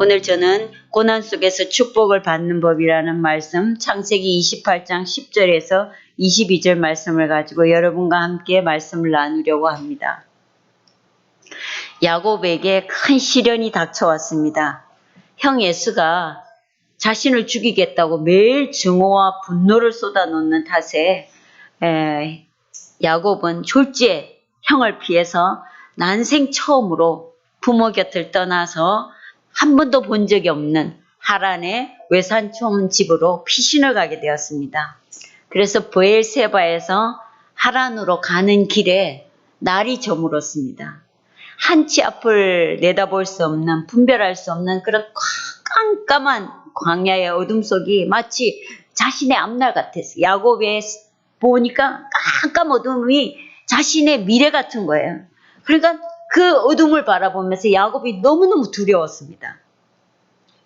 오늘 저는 고난 속에서 축복을 받는 법이라는 말씀, 창세기 28장 10절에서 22절 말씀을 가지고 여러분과 함께 말씀을 나누려고 합니다. 야곱에게 큰 시련이 닥쳐왔습니다. 형 에서가 자신을 죽이겠다고 매일 증오와 분노를 쏟아놓는 탓에 야곱은 졸지에 형을 피해서 난생 처음으로 부모 곁을 떠나서 한 번도 본 적이 없는 하란의 외산촌 집으로 피신을 가게 되었습니다. 그래서 브엘세바에서 하란으로 가는 길에 날이 저물었습니다. 한치 앞을 내다볼 수 없는, 분별할 수 없는 그런 깜깜한 광야의 어둠 속이 마치 자신의 앞날 같았어요. 야곱의 보니까 깜깜 어둠이 자신의 미래 같은 거예요. 그러니까 그 어둠을 바라보면서 야곱이 너무너무 두려웠습니다.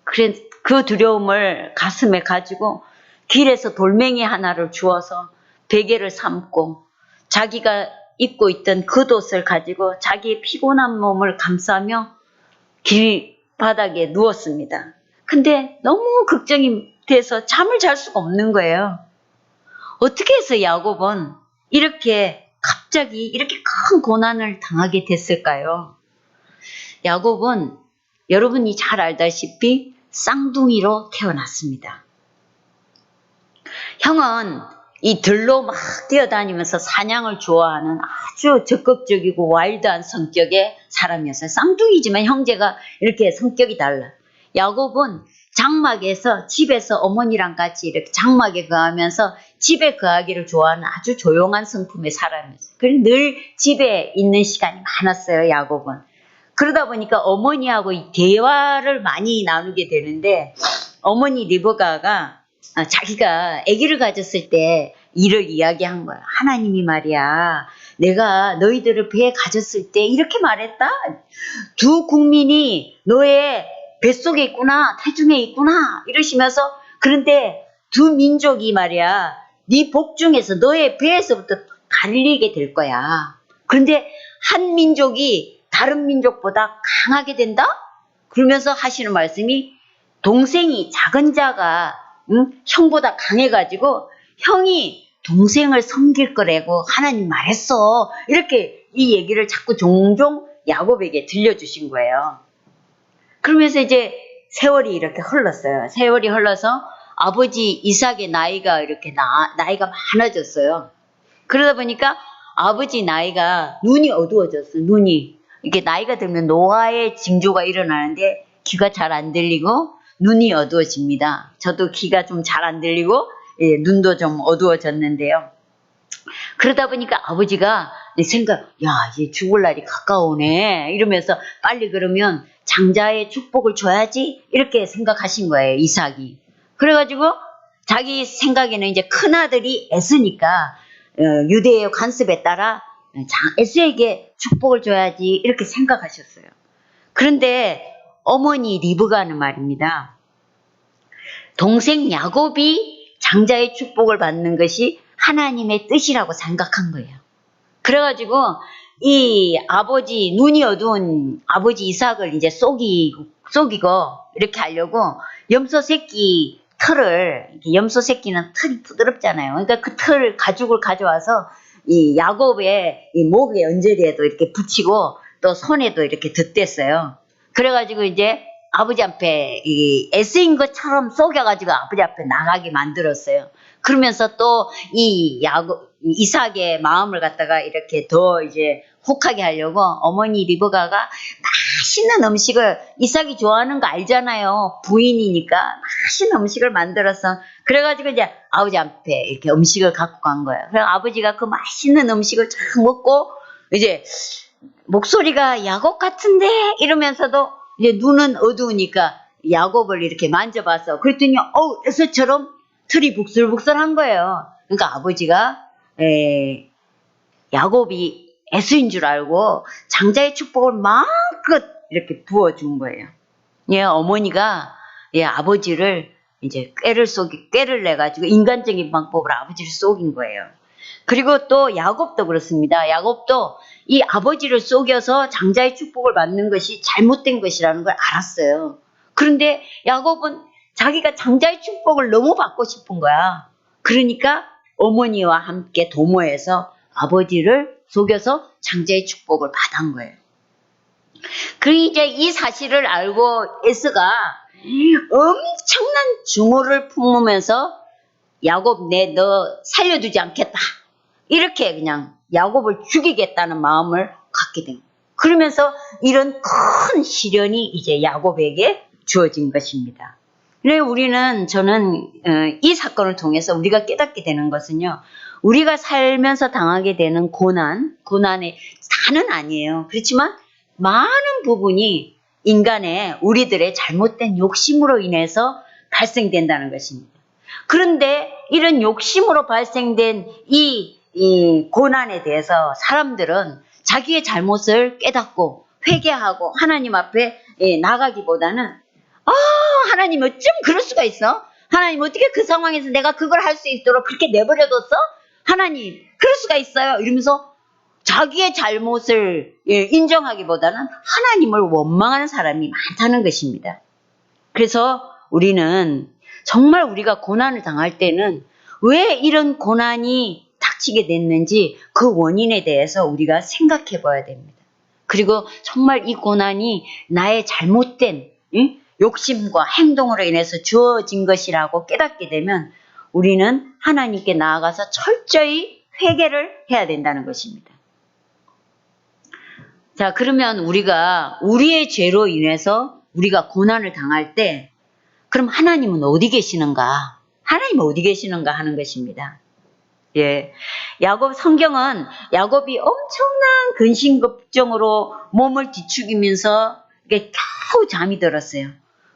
그래서 그 두려움을 가슴에 가지고 길에서 돌멩이 하나를 주워서 베개를 삼고 자기가 입고 있던 겉옷을 가지고 자기의 피곤한 몸을 감싸며 길바닥에 누웠습니다. 근데 너무 걱정이 돼서 잠을 잘 수가 없는 거예요. 어떻게 해서 야곱은 이렇게 갑자기 이렇게 큰 고난을 당하게 됐을까요? 야곱은 여러분이 잘 알다시피 쌍둥이로 태어났습니다. 형은 이 들로 막 뛰어다니면서 사냥을 좋아하는 아주 적극적이고 와일드한 성격의 사람이었어요. 쌍둥이지만 형제가 이렇게 성격이 달라. 야곱은 장막에서 집에서 어머니랑 같이 이렇게 장막에 거하면서 집에 거하기를 좋아하는 아주 조용한 성품의 사람이었어요. 그래서 늘 집에 있는 시간이 많았어요, 야곱은. 그러다 보니까 어머니하고 이 대화를 많이 나누게 되는데 어머니 리브가가 자기가 아기를 가졌을 때 이를 이야기한 거야. 하나님이 말이야, 내가 너희들을 배에 가졌을 때 이렇게 말했다. 두 국민이 너의 뱃속에 있구나, 태중에 있구나 이러시면서, 그런데 두 민족이 말이야 네 복중에서 너의 배에서부터 갈리게 될 거야. 그런데 한 민족이 다른 민족보다 강하게 된다? 그러면서 하시는 말씀이, 동생이 작은 자가 형보다 강해가지고 형이 동생을 섬길 거라고 하나님 말했어. 이렇게 이 얘기를 자꾸 종종 야곱에게 들려주신 거예요. 그러면서 이제 세월이 이렇게 흘렀어요. 세월이 흘러서 아버지 이삭의 나이가 이렇게 나이가 많아졌어요. 그러다 보니까 아버지 나이가 눈이 어두워졌어요. 눈이 이렇게 나이가 들면 노화의 징조가 일어나는데 귀가 잘 안 들리고 눈이 어두워집니다. 저도 귀가 좀 잘 안 들리고 눈도 좀 어두워졌는데요. 그러다 보니까 아버지가 야, 이제 죽을 날이 가까우네 이러면서 빨리 그러면 장자의 축복을 줘야지 이렇게 생각하신 거예요, 이삭이. 그래가지고 자기 생각에는 이제 큰아들이 에스니까 유대의 관습에 따라 에스에게 축복을 줘야지 이렇게 생각하셨어요. 그런데 어머니 리브가는 말입니다, 동생 야곱이 장자의 축복을 받는 것이 하나님의 뜻이라고 생각한 거예요. 그래가지고 이 아버지, 눈이 어두운 아버지 이삭을 이제 속이고 이렇게 하려고 염소 새끼 털을, 염소 새끼는 털이 부드럽잖아요. 그러니까 그 가죽을 가져와서 이 야곱의 이 목의 언저리에도 이렇게 붙이고 또 손에도 이렇게 덧댔어요. 그래가지고 이제 아버지 앞에 이 애쓰인 것처럼 속여가지고 아버지 앞에 나가게 만들었어요. 그러면서 또 이 이삭의 마음을 갖다가 이렇게 더 이제 혹하게 하려고 어머니 리브가가 맛있는 음식을, 이삭이 좋아하는 거 알잖아요. 부인이니까 맛있는 음식을 만들어서, 그래가지고 이제 아버지 앞에 이렇게 음식을 갖고 간 거예요. 그래서 아버지가 그 맛있는 음식을 쫙 먹고 이제 목소리가 야곱 같은데 이러면서도 이제 눈은 어두우니까 야곱을 이렇게 만져봐서, 그랬더니 에서처럼 털이 북슬북슬한 거예요. 그러니까 아버지가 야곱이 에서인 줄 알고 장자의 축복을 마음껏 이렇게 부어준 거예요. 어머니가 아버지를 이제 꾀를 내가지고 인간적인 방법으로 아버지를 속인 거예요. 그리고 또 야곱도 그렇습니다. 야곱도 이 아버지를 속여서 장자의 축복을 받는 것이 잘못된 것이라는 걸 알았어요. 그런데 야곱은 자기가 장자의 축복을 너무 받고 싶은 거야. 그러니까 어머니와 함께 도모해서 아버지를 속여서 장자의 축복을 받은 거예요. 그 이제 이 사실을 알고 에서가 엄청난 증오를 품으면서 야곱 너 살려두지 않겠다. 이렇게 그냥 야곱을 죽이겠다는 마음을 갖게 된 거예요. 그러면서 이런 큰 시련이 이제 야곱에게 주어진 것입니다. 저는 이 사건을 통해서 우리가 깨닫게 되는 것은요. 우리가 살면서 당하게 되는 고난의 다는 아니에요. 그렇지만 많은 부분이 우리들의 잘못된 욕심으로 인해서 발생된다는 것입니다. 그런데 이런 욕심으로 발생된 이 고난에 대해서 사람들은 자기의 잘못을 깨닫고 회개하고 하나님 앞에 나가기보다는 하나님 어쩜 그럴 수가 있어? 하나님 어떻게 그 상황에서 내가 그걸 할 수 있도록 그렇게 내버려뒀어? 하나님 그럴 수가 있어요? 이러면서 자기의 잘못을 인정하기보다는 하나님을 원망하는 사람이 많다는 것입니다. 그래서 우리는 정말 우리가 고난을 당할 때는 왜 이런 고난이 닥치게 됐는지 그 원인에 대해서 우리가 생각해 봐야 됩니다. 그리고 정말 이 고난이 나의 잘못된 욕심과 행동으로 인해서 주어진 것이라고 깨닫게 되면 우리는 하나님께 나아가서 철저히 회개를 해야 된다는 것입니다. 자, 그러면 우리가 우리의 죄로 인해서 우리가 고난을 당할 때 그럼 하나님은 어디 계시는가? 하나님은 어디 계시는가 하는 것입니다. 예. 성경은 야곱이 엄청난 근심걱정으로 몸을 뒤축이면서 겨우 잠이 들었어요.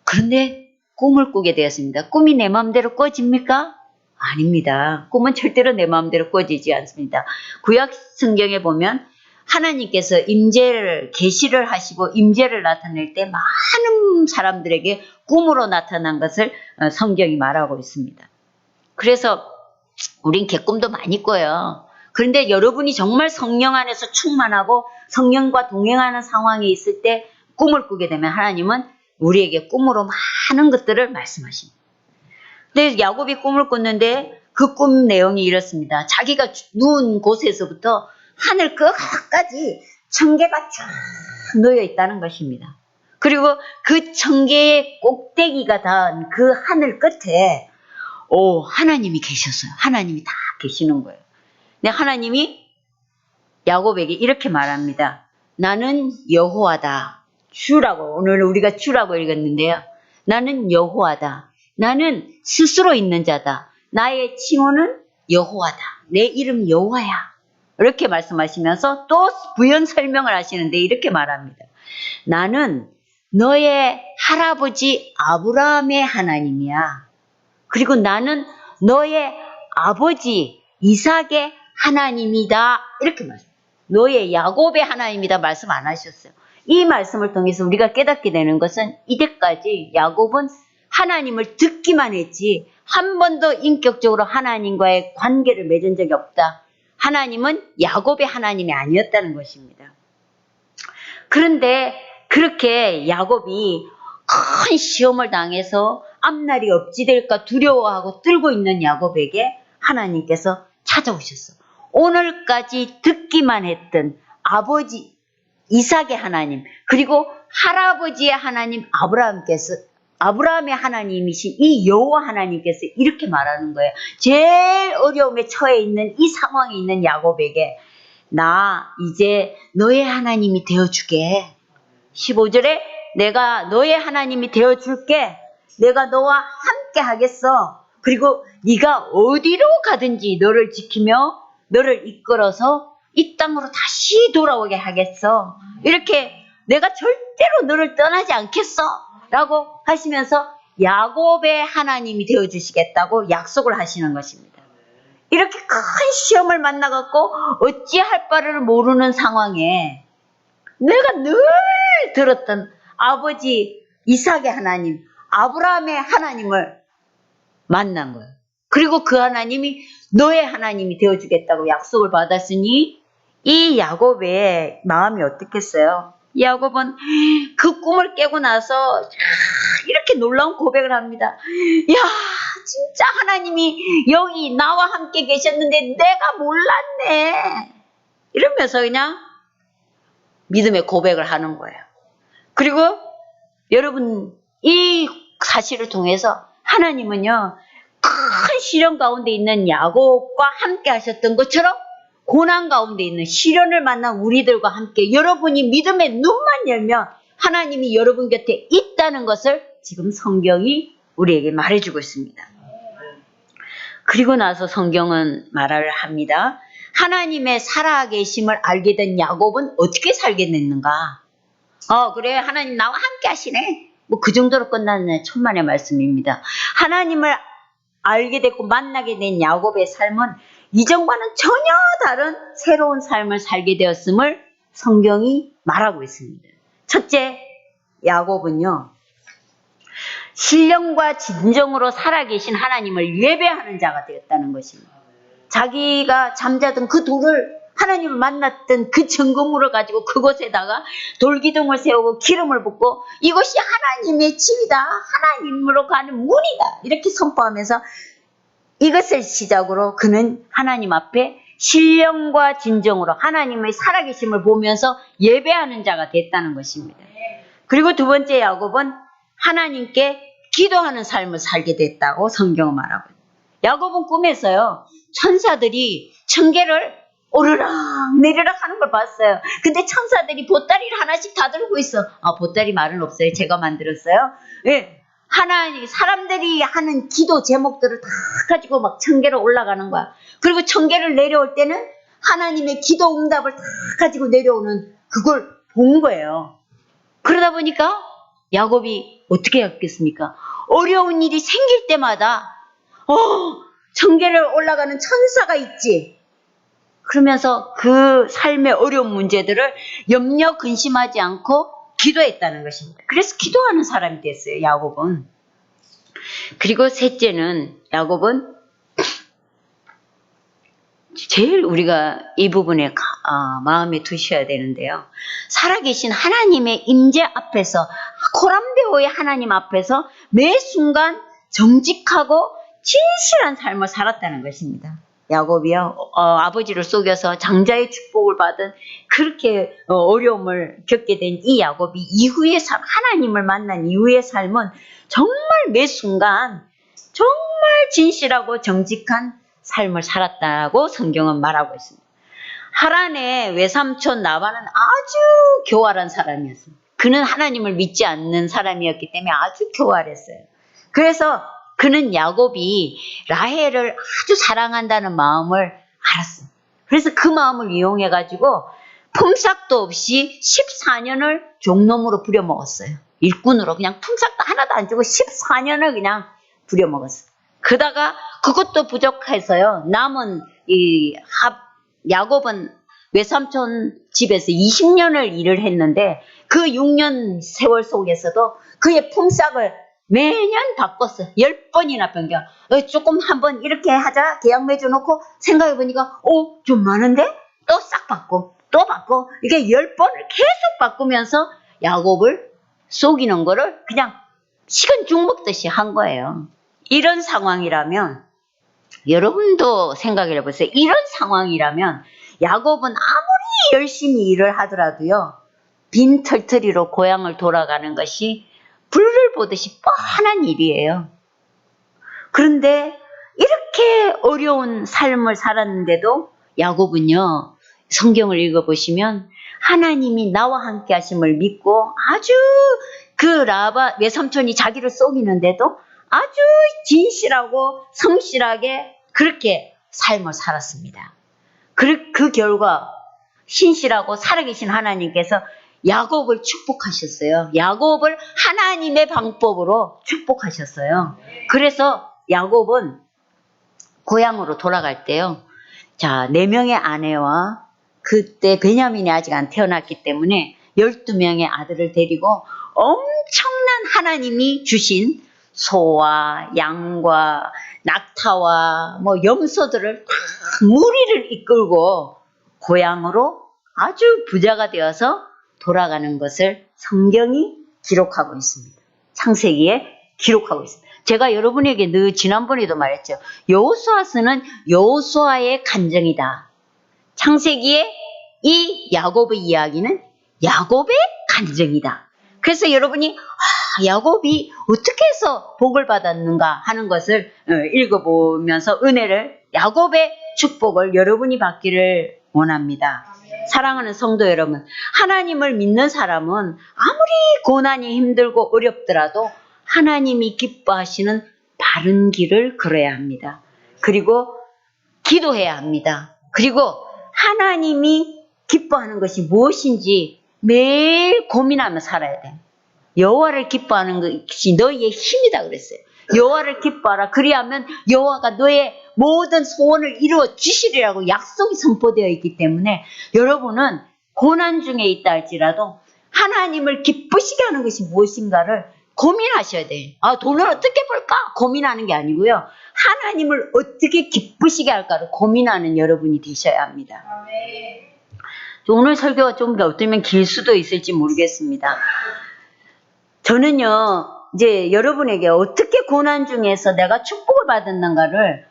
그런데 꿈을 꾸게 되었습니다. 꿈이 내 마음대로 꿔집니까? 아닙니다. 꿈은 절대로 내 마음대로 꿔지지 않습니다. 구약 성경에 보면 하나님께서 계시를 하시고 임재를 나타낼 때 많은 사람들에게 꿈으로 나타난 것을 성경이 말하고 있습니다. 그래서 우린 개꿈도 많이 꿔요. 그런데 여러분이 정말 성령 안에서 충만하고 성령과 동행하는 상황에 있을 때 꿈을 꾸게 되면 하나님은 우리에게 꿈으로 많은 것들을 말씀하십니다. 근데 야곱이 꿈을 꿨는데 그 꿈 내용이 이렇습니다. 자기가 누운 곳에서부터 하늘 끝까지 청개가 쫙 놓여 있다는 것입니다. 그리고 그 청개의 꼭대기가 닿은 그 하늘 끝에 하나님이 계셨어요. 하나님이 다 계시는 거예요. 근데 하나님이 야곱에게 이렇게 말합니다. 나는 여호와다. 주라고, 오늘 우리가 주라고 읽었는데요. 나는 여호와다. 나는 스스로 있는 자다. 나의 칭호는 여호와다. 내 이름 여호와야. 이렇게 말씀하시면서 또 부연 설명을 하시는데 이렇게 말합니다. 나는 너의 할아버지 아브라함의 하나님이야. 그리고 나는 너의 아버지 이삭의 하나님이다. 이렇게 말씀해요. 너의 야곱의 하나님이다 말씀 안 하셨어요. 이 말씀을 통해서 우리가 깨닫게 되는 것은 이때까지 야곱은 하나님을 듣기만 했지 한 번도 인격적으로 하나님과의 관계를 맺은 적이 없다. 하나님은 야곱의 하나님이 아니었다는 것입니다. 그런데 그렇게 야곱이 큰 시험을 당해서 앞날이 어찌될까 두려워하고 떨고 있는 야곱에게 하나님께서 찾아오셨어. 오늘까지 듣기만 했던 아버지 이삭의 하나님 그리고 할아버지의 하나님 아브라함의 하나님이신 이 여호와 하나님께서 이렇게 말하는 거예요. 제일 어려움에 처해 있는 이 상황에 있는 야곱에게 나 이제 너의 하나님이 되어주게. 15절에 내가 너의 하나님이 되어줄게. 내가 너와 함께 하겠어. 그리고 네가 어디로 가든지 너를 지키며 너를 이끌어서 이 땅으로 다시 돌아오게 하겠어. 이렇게 내가 절대로 너를 떠나지 않겠어. 라고 하시면서 야곱의 하나님이 되어주시겠다고 약속을 하시는 것입니다. 이렇게 큰 시험을 만나갖고 어찌할 바를 모르는 상황에 내가 늘 들었던 아버지 이삭의 하나님, 아브라함의 하나님을 만난 거예요. 그리고 그 하나님이 너의 하나님이 되어주겠다고 약속을 받았으니 이 야곱의 마음이 어떻겠어요? 야곱은 그 꿈을 깨고 나서 이렇게 놀라운 고백을 합니다. 야, 진짜 하나님이 여기 나와 함께 계셨는데 내가 몰랐네. 이러면서 그냥 믿음의 고백을 하는 거예요. 그리고 여러분, 이 사실을 통해서 하나님은요, 큰 시련 가운데 있는 야곱과 함께 하셨던 것처럼 고난 가운데 있는 시련을 만난 우리들과 함께 여러분이 믿음의 눈만 열면 하나님이 여러분 곁에 있다는 것을 지금 성경이 우리에게 말해주고 있습니다. 그리고 나서 성경은 말을 합니다. 하나님의 살아계심을 알게 된 야곱은 어떻게 살게 됐는가? 그래, 하나님 나와 함께 하시네. 뭐 그 정도로 끝나는 천만의 말씀입니다. 하나님을 알게 됐고 만나게 된 야곱의 삶은 이전과는 전혀 다른 새로운 삶을 살게 되었음을 성경이 말하고 있습니다. 첫째, 야곱은요, 신령과 진정으로 살아계신 하나님을 예배하는 자가 되었다는 것입니다. 자기가 잠자던 그 돌을, 하나님을 만났던 그 증거물을 가지고 그곳에다가 돌기둥을 세우고 기름을 붓고 이것이 하나님의 집이다, 하나님으로 가는 문이다, 이렇게 선포하면서 이것을 시작으로 그는 하나님 앞에 신령과 진정으로 하나님의 살아계심을 보면서 예배하는 자가 됐다는 것입니다. 그리고 두 번째, 야곱은 하나님께 기도하는 삶을 살게 됐다고 성경은 말하고 있습니다. 야곱은 꿈에서요, 천사들이 청계를 오르락 내리락 하는 걸 봤어요. 근데 천사들이 보따리를 하나씩 다 들고 있어. 보따리 말은 없어요. 제가 만들었어요. 예. 하나님, 사람들이 하는 기도 제목들을 다 가지고 막 청계로 올라가는 거야. 그리고 청계를 내려올 때는 하나님의 기도 응답을 다 가지고 내려오는 그걸 본 거예요. 그러다 보니까 야곱이 어떻게 했겠습니까? 어려운 일이 생길 때마다 청계를 올라가는 천사가 있지. 그러면서 그 삶의 어려운 문제들을 염려 근심하지 않고 기도했다는 것입니다. 그래서 기도하는 사람이 됐어요, 야곱은. 그리고 셋째는, 야곱은 제일 우리가 이 부분에 마음에 두셔야 되는데요. 살아계신 하나님의 임재 앞에서, 코람데오의 하나님 앞에서 매 순간 정직하고 진실한 삶을 살았다는 것입니다. 야곱이요, 아버지를 속여서 장자의 축복을 받은 그렇게 어려움을 겪게 된 이 야곱이 이후의 삶, 하나님을 만난 이후의 삶은 정말 매 순간 정말 진실하고 정직한 삶을 살았다고 성경은 말하고 있습니다. 하란의 외삼촌 라반은 아주 교활한 사람이었습니다. 그는 하나님을 믿지 않는 사람이었기 때문에 아주 교활했어요. 그래서 그는 야곱이 라헬을 아주 사랑한다는 마음을 알았어요. 그래서 그 마음을 이용해가지고 품삯도 없이 14년을 종놈으로 부려먹었어요. 일꾼으로 그냥 품삯도 하나도 안 주고 14년을 그냥 부려먹었어요. 그러다가 그것도 부족해서요, 남은 야곱은 외삼촌 집에서 20년을 일을 했는데 그 6년 세월 속에서도 그의 품삯을 매년 바꿨어. 10번이나 변경. 조금 한번 이렇게 하자 계약 맺어놓고 생각해보니까 좀 많은데? 또 싹 바꿔, 또 바꿔. 이게 10번을 계속 바꾸면서 야곱을 속이는 거를 그냥 식은 죽 먹듯이 한 거예요. 이런 상황이라면, 여러분도 생각을 해보세요. 이런 상황이라면 야곱은 아무리 열심히 일을 하더라도요, 빈 털터리로 고향을 돌아가는 것이 불을 보듯이 뻔한 일이에요. 그런데 이렇게 어려운 삶을 살았는데도 야곱은요, 성경을 읽어보시면 하나님이 나와 함께 하심을 믿고 아주 그 외삼촌이 자기를 속이는데도 아주 진실하고 성실하게 그렇게 삶을 살았습니다. 그 결과 신실하고 살아계신 하나님께서 야곱을 축복하셨어요. 야곱을 하나님의 방법으로 축복하셨어요. 그래서 야곱은 고향으로 돌아갈 때요, 4명의 아내와 그때 베냐민이 아직 안 태어났기 때문에 12명의 아들을 데리고 엄청난 하나님이 주신 소와 양과 낙타와 염소들을 다 무리를 이끌고 고향으로 아주 부자가 되어서 돌아가는 것을 성경이 기록하고 있습니다. 창세기에 기록하고 있습니다. 제가 여러분에게 늘 지난번에도 말했죠. 여호수아서는 여호수아의 간증이다. 창세기에 이 야곱의 이야기는 야곱의 간증이다. 그래서 여러분이 야곱이 어떻게 해서 복을 받았는가 하는 것을 읽어보면서 은혜를, 야곱의 축복을 여러분이 받기를 원합니다. 사랑하는 성도 여러분, 하나님을 믿는 사람은 아무리 고난이 힘들고 어렵더라도 하나님이 기뻐하시는 바른 길을 걸어야 합니다. 그리고 기도해야 합니다. 그리고 하나님이 기뻐하는 것이 무엇인지 매일 고민하며 살아야 돼요. 여호와를 기뻐하는 것이 너희의 힘이다 그랬어요. 여호와를 기뻐하라. 그리하면 여호와가 너의 모든 소원을 이루어 주시리라고 약속이 선포되어 있기 때문에 여러분은 고난 중에 있다 할지라도 하나님을 기쁘시게 하는 것이 무엇인가를 고민하셔야 돼요. 돈을 어떻게 벌까? 고민하는 게 아니고요. 하나님을 어떻게 기쁘시게 할까를 고민하는 여러분이 되셔야 합니다. 오늘 설교가 좀 어쩌면 길 수도 있을지 모르겠습니다. 저는요, 이제 여러분에게 어떻게 고난 중에서 내가 축복을 받았는가를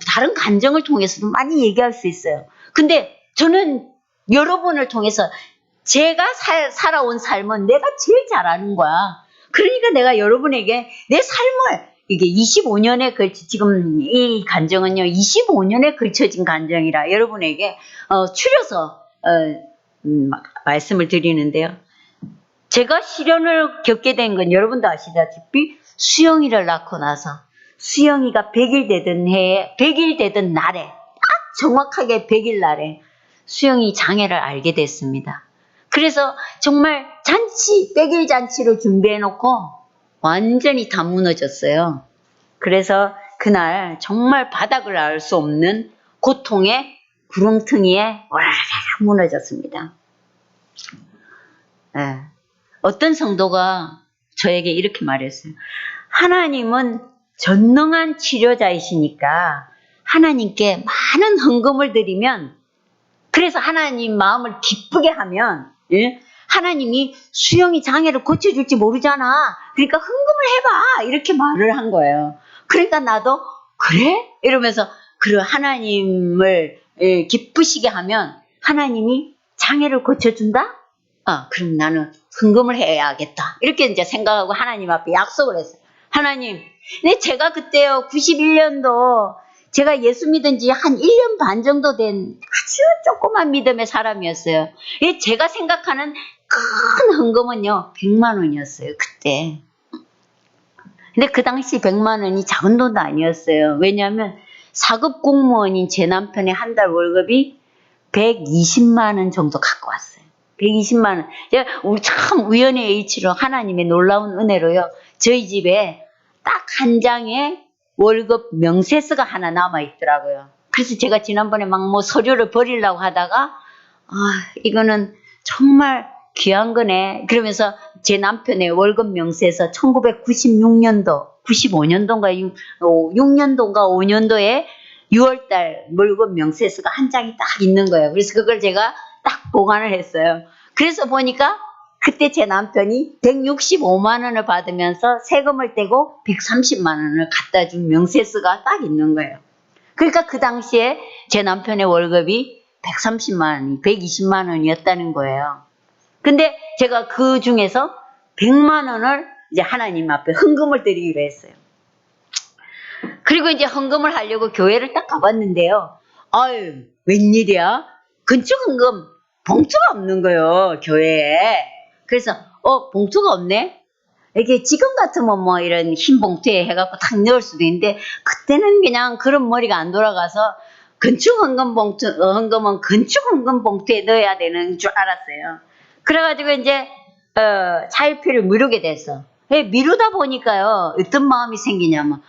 다른 간증을 통해서도 많이 얘기할 수 있어요. 근데 저는 여러분을 통해서 제가 살아온 삶은 내가 제일 잘 아는 거야. 그러니까 내가 여러분에게 내 삶을, 이게 25년에 지금 이 간증은요, 25년에 걸쳐진 간증이라 여러분에게 추려서 말씀을 드리는데요. 제가 시련을 겪게 된 건 여러분도 아시다시피 수영이를 낳고 나서 수영이가 100일 되던 해에, 100일 되던 날에, 딱 정확하게 100일 날에 수영이 장애를 알게 됐습니다. 그래서 정말 100일 잔치를 준비해 놓고 완전히 다 무너졌어요. 그래서 그날 정말 바닥을 알 수 없는 고통의 구렁텅이에 와라락 무너졌습니다. 네. 어떤 성도가 저에게 이렇게 말했어요. 하나님은 전능한 치료자이시니까 하나님께 많은 헌금을 드리면, 그래서 하나님 마음을 기쁘게 하면, 하나님이 수영이 장애를 고쳐줄지 모르잖아. 그러니까 헌금을 해봐. 이렇게 말을 한 거예요. 그러니까 나도 그래? 이러면서 하나님을 기쁘시게 하면 하나님이 장애를 고쳐준다? 그럼 나는 헌금을 해야겠다. 이렇게 이제 생각하고 하나님 앞에 약속을 했어요. 하나님, 제가 그때요, 91년도 제가 예수 믿은 지 한 1년 반 정도 된 아주 조그만 믿음의 사람이었어요. 제가 생각하는 큰 헌금은요, 100만 원이었어요, 그때. 근데 그 당시 100만 원이 작은 돈도 아니었어요. 왜냐하면 4급 공무원인 제 남편의 한 달 월급이 120만 원 정도 갖고 왔어요. 120만 원. 우리 참 우연의 일치로 하나님의 놀라운 은혜로요. 저희 집에 딱 한 장에 월급 명세서가 하나 남아 있더라고요. 그래서 제가 지난번에 서류를 버리려고 하다가 이거는 정말 귀한 거네. 그러면서 제 남편의 월급 명세서 1996년도, 95년도인가 6년도인가 5년도에 6월달 월급 명세서가 한 장이 딱 있는 거예요. 그래서 그걸 제가 딱 보관을 했어요. 그래서 보니까 그때 제 남편이 165만 원을 받으면서 세금을 떼고 130만 원을 갖다 준 명세서가 딱 있는 거예요. 그러니까 그 당시에 제 남편의 월급이 130만 원이 120만 원이었다는 거예요. 근데 제가 그 중에서 100만 원을 이제 하나님 앞에 헌금을 드리기로 했어요. 그리고 이제 헌금을 하려고 교회를 딱 가봤는데요. 웬일이야? 건축 헌금 봉투가 없는 거예요, 교회에. 그래서 봉투가 없네? 이게 지금 같으면 이런 흰 봉투에 해갖고 탁 넣을 수도 있는데, 그때는 그냥 그런 머리가 안 돌아가서 건축 헌금 헌금은 건축 헌금 봉투에 넣어야 되는 줄 알았어요. 그래가지고 이제 차일피를 미루게 됐어. 미루다 보니까요, 어떤 마음이 생기냐면,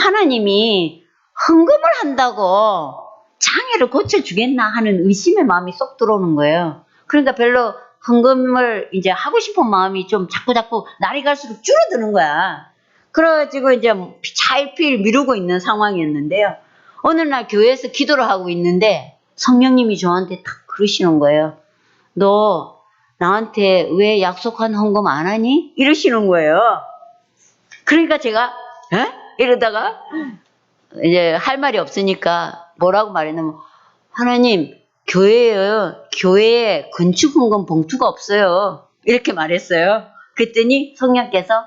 하나님이 헌금을 한다고 장애를 고쳐주겠나 하는 의심의 마음이 쏙 들어오는 거예요. 그러니까 별로 헌금을 이제 하고 싶은 마음이 좀 자꾸 날이 갈수록 줄어드는 거야. 그래가지고 이제 차일피일 미루고 있는 상황이었는데요. 어느 날 교회에서 기도를 하고 있는데 성령님이 저한테 딱 그러시는 거예요. 너 나한테 왜 약속한 헌금 안 하니? 이러시는 거예요. 그러니까 제가 이러다가 이제 할 말이 없으니까 뭐라고 말했냐면, 하나님, 교회에 건축 헌금 봉투가 없어요. 이렇게 말했어요. 그랬더니 성령께서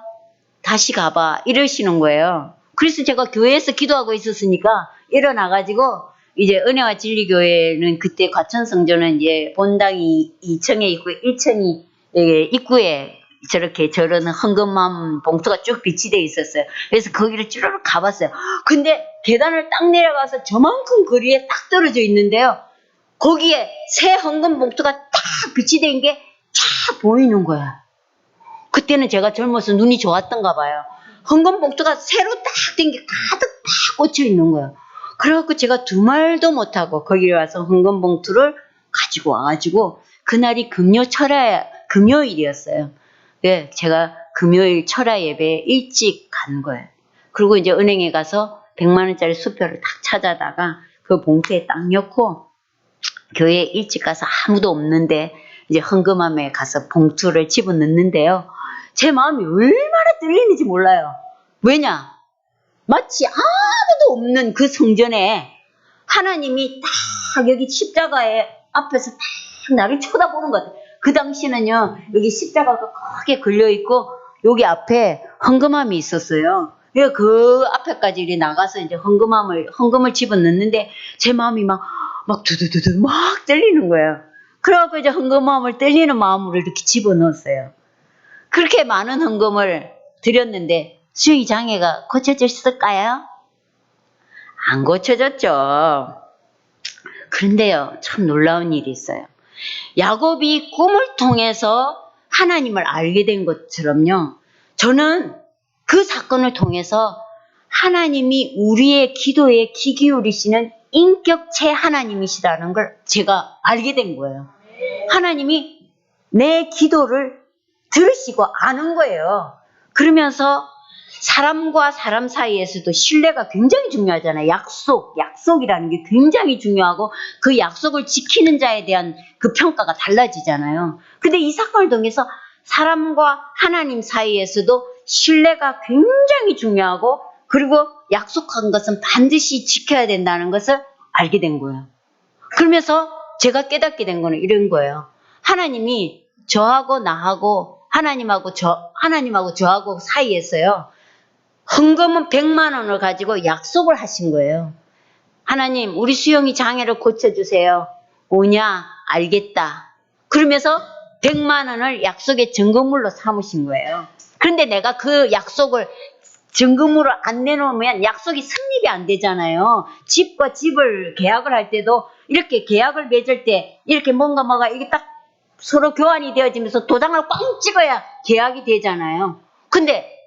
다시 가봐 이러시는 거예요. 그래서 제가 교회에서 기도하고 있었으니까 일어나가지고, 이제 은혜와 진리교회는 그때 과천성전은 이제 본당이 2층에 있고 1층이 입구에 저런 헌금함 봉투가 쭉 비치되어 있었어요. 그래서 거기를 쭈르륵 가봤어요. 근데 계단을 딱 내려가서 저만큼 거리에 딱 떨어져 있는데요. 거기에 새 헌금 봉투가 딱 비치된 게 쫙 보이는 거야. 그때는 제가 젊어서 눈이 좋았던가 봐요. 헌금 봉투가 새로 딱 된 게 가득 딱 꽂혀 있는 거예요. 그래갖고 제가 두 말도 못하고 거기에 와서 헌금 봉투를 가지고 와가지고, 그날이 금요일이었어요. 예, 제가 금요일 철야 예배에 일찍 간 거예요. 그리고 이제 은행에 가서 100만 원짜리 수표를 딱 찾아다가 그 봉투에 딱 넣고, 교회에 일찍 가서 아무도 없는데 이제 헌금함에 가서 봉투를 집어넣는데요. 제 마음이 얼마나 떨리는지 몰라요. 왜냐? 마치 아무도 없는 그 성전에 하나님이 딱 여기 십자가에 앞에서 딱 나를 쳐다보는 것 같아요. 그 당시는요, 여기 십자가가 크게 걸려있고 여기 앞에 헌금함이 있었어요. 그 앞에까지 이렇게 나가서 이제 헌금을 집어넣는데 제 마음이 막 두두두두 막 떨리는 거예요. 그래갖고 이제 헌금함을 떨리는 마음으로 이렇게 집어넣었어요. 그렇게 많은 헌금을 드렸는데 수영이 장애가 고쳐졌을까요? 안 고쳐졌죠. 그런데요, 참 놀라운 일이 있어요. 야곱이 꿈을 통해서 하나님을 알게 된 것처럼요, 저는 그 사건을 통해서 하나님이 우리의 기도에 귀 기울이시는 인격체 하나님이시라는 걸 제가 알게 된 거예요. 하나님이 내 기도를 들으시고 아는 거예요. 그러면서 사람과 사람 사이에서도 신뢰가 굉장히 중요하잖아요. 약속이라는 게 굉장히 중요하고 그 약속을 지키는 자에 대한 그 평가가 달라지잖아요. 근데 이 사건을 통해서 사람과 하나님 사이에서도 신뢰가 굉장히 중요하고, 그리고 약속한 것은 반드시 지켜야 된다는 것을 알게 된 거예요. 그러면서 제가 깨닫게 된 거는 이런 거예요. 하나님이 저하고 나하고 하나님하고 저하고 사이에서요, 헌금은 100만 원을 가지고 약속을 하신 거예요. 하나님, 우리 수영이 장애를 고쳐주세요. 오냐? 알겠다. 그러면서 100만 원을 약속의 증거물로 삼으신 거예요. 그런데 내가 그 약속을 증거물을 안 내놓으면 약속이 성립이 안 되잖아요. 집과 집을 계약을 할 때도 이렇게 계약을 맺을 때 이렇게 뭔가 이게 딱 서로 교환이 되어지면서 도장을 꽝 찍어야 계약이 되잖아요. 근데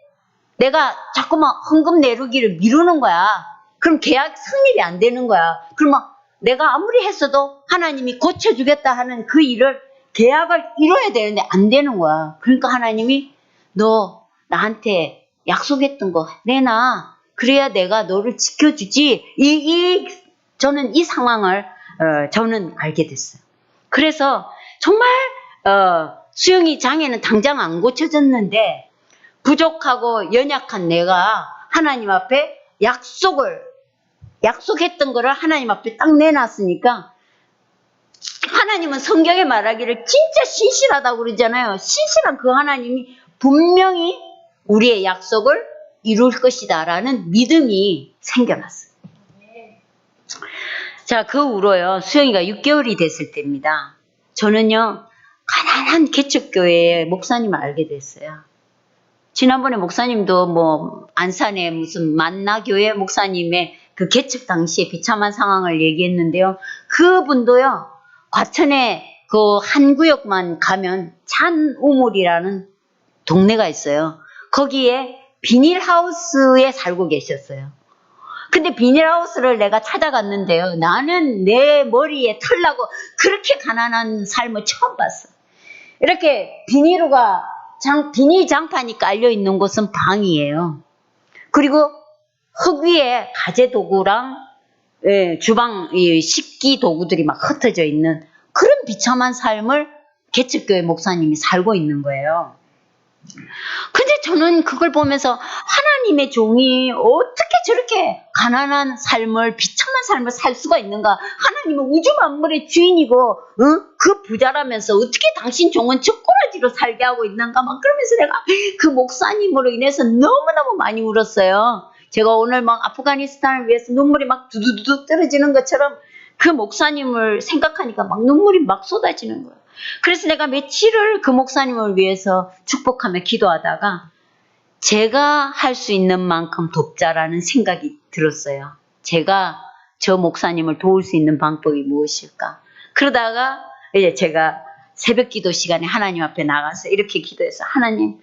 내가 자꾸만 헌금 내르기를 미루는 거야. 그럼 계약 성립이 안 되는 거야. 그러면 내가 아무리 했어도 하나님이 고쳐주겠다 하는 그 일을, 계약을 이뤄야 되는데 안 되는 거야. 그러니까 하나님이 너 나한테 약속했던 거 내놔. 그래야 내가 너를 지켜주지. 저는 이 상황을 저는 알게 됐어요. 그래서 정말 수영이 장애는 당장 안 고쳐졌는데, 부족하고 연약한 내가 하나님 앞에 약속했던 거를 하나님 앞에 딱 내놨으니까, 하나님은 성경에 말하기를 진짜 신실하다고 그러잖아요. 신실한 그 하나님이 분명히 우리의 약속을 이룰 것이다 라는 믿음이 생겨났어요. 자, 그 후로요, 수영이가 6개월이 됐을 때입니다. 저는요, 가난한 개척교회의 목사님을 알게 됐어요. 지난번에 목사님도 안산의 무슨 만나교회 목사님의 그 개척 당시에 비참한 상황을 얘기했는데요. 그분도요, 과천에 그 한 구역만 가면 잔우물이라는 동네가 있어요. 거기에 비닐하우스에 살고 계셨어요. 근데 비닐하우스를 내가 찾아갔는데요, 나는 내 머리에 털나고 그렇게 가난한 삶을 처음 봤어. 이렇게 비닐 장판이 깔려 있는 곳은 방이에요. 그리고 흙 위에 가재 도구랑 주방 식기 도구들이 막 흩어져 있는 그런 비참한 삶을 개척교회 목사님이 살고 있는 거예요. 근데 저는 그걸 보면서 하나님의 종이 어떻게 저렇게 가난한 삶을, 비참한 삶을 살 수가 있는가? 하나님은 우주 만물의 주인이고, 그 부자라면서 어떻게 당신 종은 젓가락지로 살게 하고 있는가? 막 그러면서 내가 그 목사님으로 인해서 너무너무 많이 울었어요. 제가 오늘 막 아프가니스탄을 위해서 눈물이 막 두두두둑 떨어지는 것처럼 그 목사님을 생각하니까 막 눈물이 막 쏟아지는 거예요. 그래서 내가 며칠을 그 목사님을 위해서 축복하며 기도하다가 제가 할 수 있는 만큼 돕자라는 생각이 들었어요. 제가 저 목사님을 도울 수 있는 방법이 무엇일까? 그러다가 이제 제가 새벽 기도 시간에 하나님 앞에 나가서 이렇게 기도해서 하나님,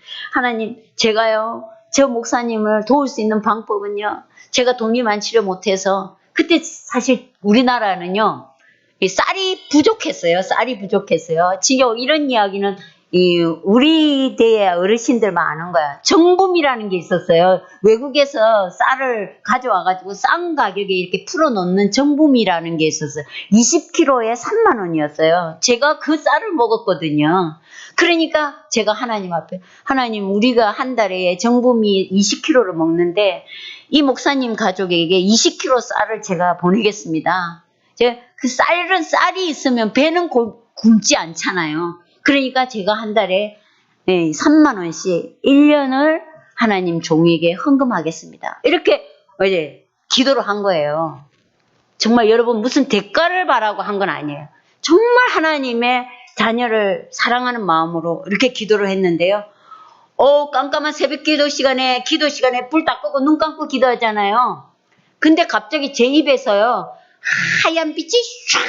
제가요, 저 목사님을 도울 수 있는 방법은요, 제가 돈이 많지를 못해서, 그때 사실 우리나라는요, 쌀이 부족했어요. 지금 이런 이야기는 우리 대의 어르신들만 아는 거야. 정붐이라는 게 있었어요. 외국에서 쌀을 가져와가지고 싼 가격에 이렇게 풀어놓는 정붐이라는 게 있었어요. 20kg에 3만 원이었어요. 제가 그 쌀을 먹었거든요. 그러니까 제가 하나님 앞에, 하나님, 우리가 한 달에 정붐이 20kg를 먹는데 이 목사님 가족에게 20kg 쌀을 제가 보내겠습니다. 그 쌀이 있으면 배는 굶지 않잖아요. 그러니까 제가 한 달에 3만 원씩 1년을 하나님 종에게 헌금하겠습니다. 이렇게 이제 기도를 한 거예요. 정말 여러분 무슨 대가를 바라고 한 건 아니에요. 정말 하나님의 자녀를 사랑하는 마음으로 이렇게 기도를 했는데요. 깜깜한 새벽 기도 시간에 불 다 끄고 눈 감고 기도하잖아요. 근데 갑자기 제 입에서요, 하얀 빛이 쫙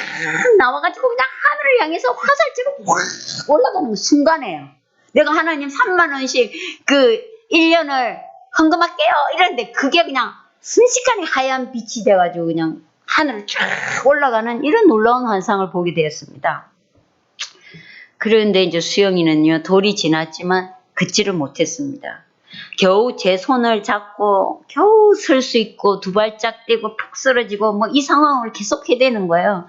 나와가지고 그냥 하늘을 향해서 화살처럼 확 올라가는 순간에요. 내가 하나님 3만 원씩 그 1년을 헌금할게요 이랬는데 그게 그냥 순식간에 하얀 빛이 돼가지고 그냥 하늘을 쫙 올라가는 이런 놀라운 환상을 보게 되었습니다. 그런데 이제 수영이는요, 돌이 지났지만 걷지를 못했습니다. 겨우 제 손을 잡고 겨우 설 수 있고 두 발짝 떼고 푹 쓰러지고 뭐 이 상황을 계속 해대는 거예요.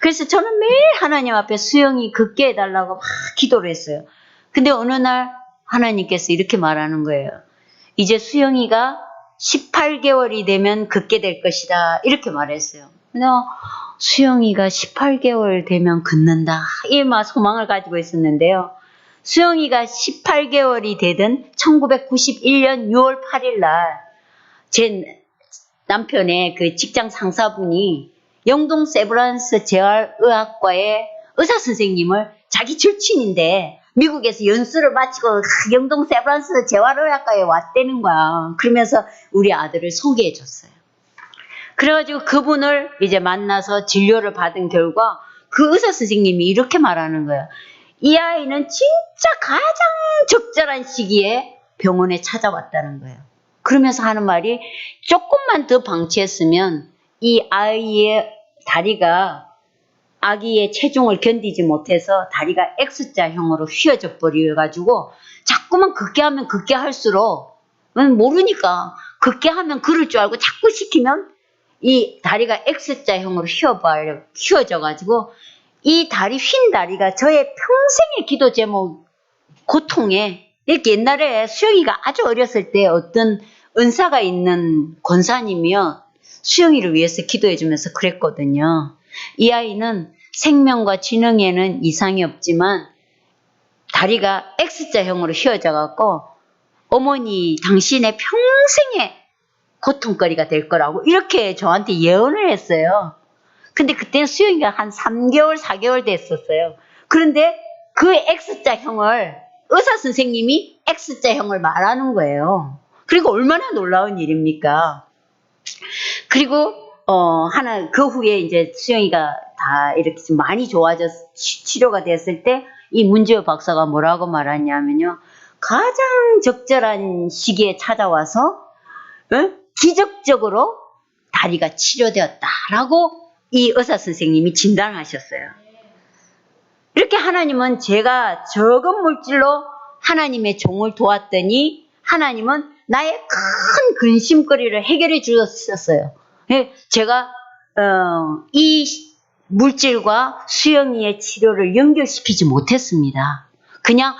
그래서 저는 매일 하나님 앞에 수영이 걷게 해달라고 막 기도를 했어요. 근데 어느 날 하나님께서 이렇게 말하는 거예요. 이제 수영이가 18개월이 되면 걷게 될 것이다. 이렇게 말했어요. 그래서 수영이가 18개월 되면 걷는다. 이 소망을 가지고 있었는데요. 수영이가 18개월이 되던 1991년 6월 8일 날 제 남편의 그 직장 상사분이 영동 세브란스 재활의학과의 의사 선생님을 자기 절친인데 미국에서 연수를 마치고 영동 세브란스 재활의학과에 왔다는 거야. 그러면서 우리 아들을 소개해 줬어요. 그래가지고 그분을 이제 만나서 진료를 받은 결과 그 의사 선생님이 이렇게 말하는 거예요. 이 아이는 진짜 가장 적절한 시기에 병원에 찾아왔다는 거예요. 그러면서 하는 말이 조금만 더 방치했으면 이 아이의 다리가 아기의 체중을 견디지 못해서 다리가 X자형으로 휘어져 버려가지고 자꾸만 걷게 하면 걷게 할수록 모르니까 걷게 하면 그럴 줄 알고 자꾸 시키면 이 다리가 X자형으로 휘어져가지고 이 다리 휜 다리가 저의 평생의 기도 제목 고통에 이렇게 옛날에 수영이가 아주 어렸을 때 어떤 은사가 있는 권사님이요 수영이를 위해서 기도해 주면서 그랬거든요. 이 아이는 생명과 지능에는 이상이 없지만 다리가 X자형으로 휘어져 갖고 어머니 당신의 평생의 고통거리가 될 거라고 이렇게 저한테 예언을 했어요. 근데 그때는 수영이가 한 3개월, 4개월 됐었어요. 그런데 그 X자형을 의사 선생님이 X자형을 말하는 거예요. 그리고 얼마나 놀라운 일입니까? 그리고 그 후에 이제 수영이가 다 이렇게 좀 많이 좋아져서 치료가 됐을 때 이 문지호 박사가 뭐라고 말하냐면요. 가장 적절한 시기에 찾아와서 기적적으로 다리가 치료되었다라고 이 의사 선생님이 진단하셨어요. 이렇게 하나님은 제가 적은 물질로 하나님의 종을 도왔더니 하나님은 나의 큰 근심거리를 해결해 주셨어요. 제가 이 물질과 수영이의 치료를 연결시키지 못했습니다. 그냥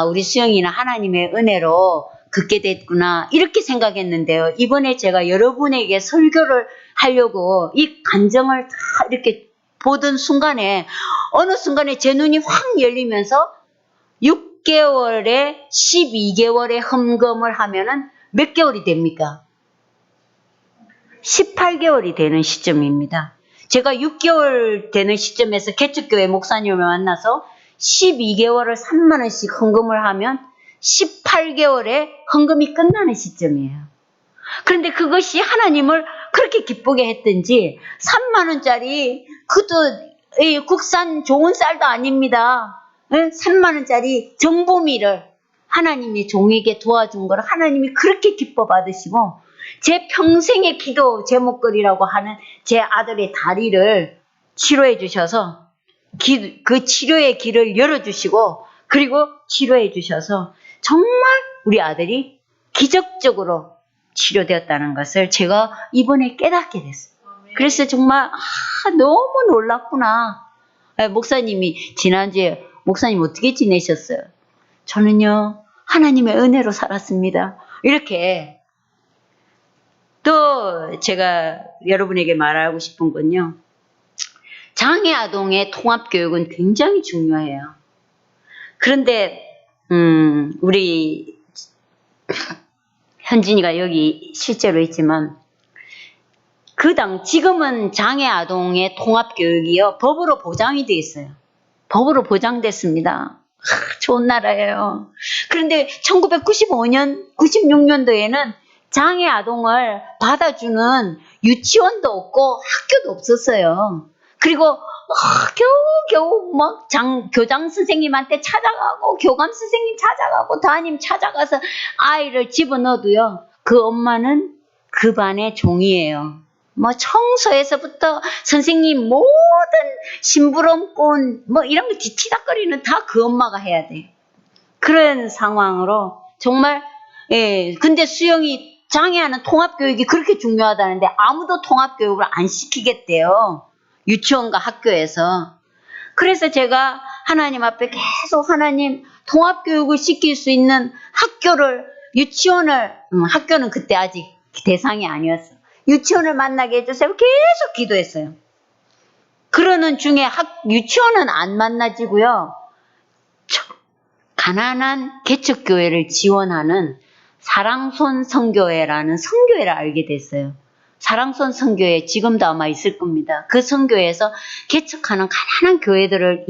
우리 수영이는 하나님의 은혜로 긋게 됐구나 이렇게 생각했는데요. 이번에 제가 여러분에게 설교를 하려고 이 간정을 다 이렇게 보던 순간에 어느 순간에 제 눈이 확 열리면서 6개월에 12개월의 험금을 하면은 몇 개월이 됩니까? 18개월이 되는 시점입니다. 제가 6개월 되는 시점에서 개척교회 목사님을 만나서 12개월을 3만 원씩 헌금을 하면 18개월에 헌금이 끝나는 시점이에요. 그런데 그것이 하나님을 그렇게 기쁘게 했던지 3만 원짜리 그것도 국산 좋은 쌀도 아닙니다. 3만 원짜리 정보미를 하나님이 종에게 도와준 걸 하나님이 그렇게 기뻐 받으시고 제 평생의 기도 제목거리라고 하는 제 아들의 다리를 치료해 주셔서 그 치료의 길을 열어주시고 그리고 치료해 주셔서 정말 우리 아들이 기적적으로 치료되었다는 것을 제가 이번에 깨닫게 됐어요. 그래서 정말 너무 놀랐구나. 목사님이 지난주에 목사님 어떻게 지내셨어요? 저는요 하나님의 은혜로 살았습니다. 이렇게 또 제가 여러분에게 말하고 싶은 건요. 장애 아동의 통합교육은 굉장히 중요해요. 그런데 우리 현진이가 여기 실제로 있지만 지금은 장애 아동의 통합교육이요 법으로 보장이 되어 있어요. 법으로 보장됐습니다. 좋은 나라예요. 그런데 1995년, 96년도에는 장애 아동을 받아주는 유치원도 없고 학교도 없었어요. 그리고 겨우 막 교장 선생님한테 찾아가고 교감 선생님 찾아가고 담임 찾아가서 아이를 집어넣어도요. 그 엄마는 그 반의 종이에요. 뭐 청소에서부터 선생님 모든 심부름꾼 뭐 이런 거 뒤치다거리는 다 그 엄마가 해야 돼. 그런 상황으로 정말 근데 수영이 장애하는 통합교육이 그렇게 중요하다는데 아무도 통합교육을 안 시키겠대요. 유치원과 학교에서. 그래서 제가 하나님 앞에 계속 하나님 통합교육을 시킬 수 있는 학교는 그때 아직 대상이 아니었어. 유치원을 만나게 해주세요. 계속 기도했어요. 그러는 중에 유치원은 안 만나지고요. 가난한 개척교회를 지원하는 사랑손 선교회라는 선교회를 알게 됐어요. 사랑손 선교회 지금도 아마 있을 겁니다. 그 선교회에서 개척하는 가난한 교회들을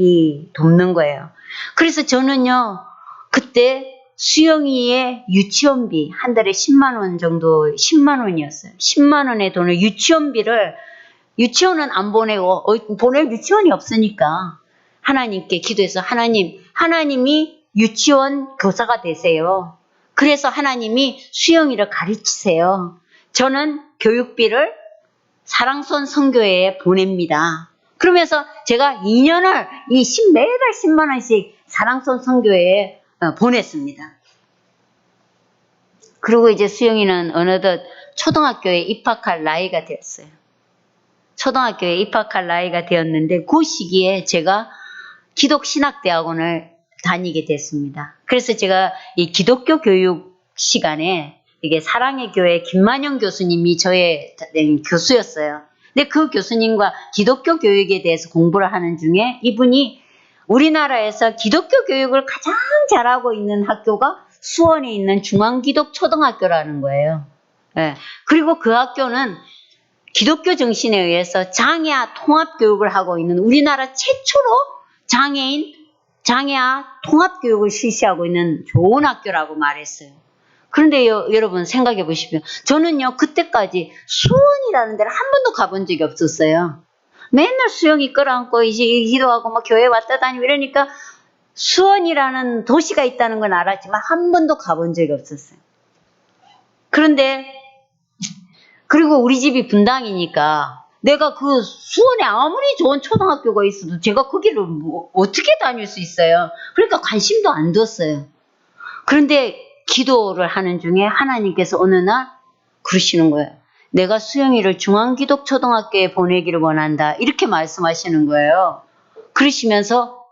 돕는 거예요. 그래서 저는요. 그때 수영이의 유치원비 한 달에 10만 원 정도 10만 원이었어요. 10만 원의 돈을 유치원은 안 보내고 보낼 유치원이 없으니까 하나님께 기도해서 하나님이 유치원 교사가 되세요. 그래서 하나님이 수영이를 가르치세요. 저는 교육비를 사랑손 선교회에 보냅니다. 그러면서 제가 2년을 매달 10만 원씩 사랑손 선교회에 보냈습니다. 그리고 이제 수영이는 어느덧 초등학교에 입학할 나이가 되었어요. 초등학교에 입학할 나이가 되었는데 그 시기에 제가 기독신학대학원을 다니게 됐습니다. 그래서 제가 이 기독교 교육 시간에 이게 사랑의 교회 김만영 교수님이 저의 교수였어요. 근데 그 교수님과 기독교 교육에 대해서 공부를 하는 중에 이분이 우리나라에서 기독교 교육을 가장 잘하고 있는 학교가 수원에 있는 중앙기독초등학교라는 거예요. 네. 그리고 그 학교는 기독교 정신에 의해서 장애아 통합교육을 하고 있는 우리나라 최초로 장애아 통합교육을 실시하고 있는 좋은 학교라고 말했어요. 그런데 여러분 생각해 보십시오. 저는요 그때까지 수원이라는 데를 한 번도 가본 적이 없었어요. 맨날 수영이 끌어안고 기도하고 막 교회 왔다 다니고 이러니까 수원이라는 도시가 있다는 건 알았지만 한 번도 가본 적이 없었어요. 그런데 그리고 우리 집이 분당이니까 내가 그 수원에 아무리 좋은 초등학교가 있어도 제가 거기를 어떻게 다닐 수 있어요. 그러니까 관심도 안 뒀어요. 그런데 기도를 하는 중에 하나님께서 어느 날 그러시는 거예요. 내가 수영이를 중앙기독초등학교에 보내기를 원한다. 이렇게 말씀하시는 거예요. 그러시면서